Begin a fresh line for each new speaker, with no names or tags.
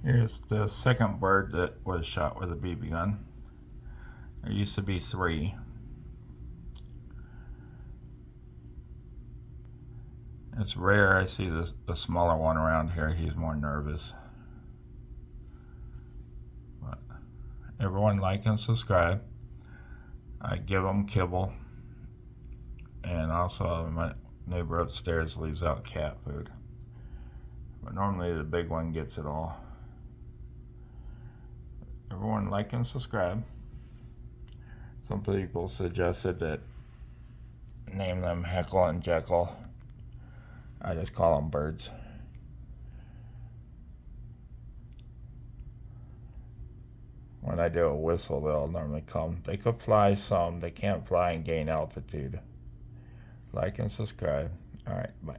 Here's the second bird that was shot with a BB gun. There used to be 3. It's rare I see the smaller one around here. He's more nervous. But everyone like and subscribe. I give them kibble. And also my neighbor upstairs leaves out cat food. But normally the big one gets it all. Everyone like and subscribe. Some people suggested that name them Heckle and Jeckle. I just call them birds. When I do a whistle, they'll normally come. They could fly some. They can't fly and gain altitude. Like and subscribe. All right, bye.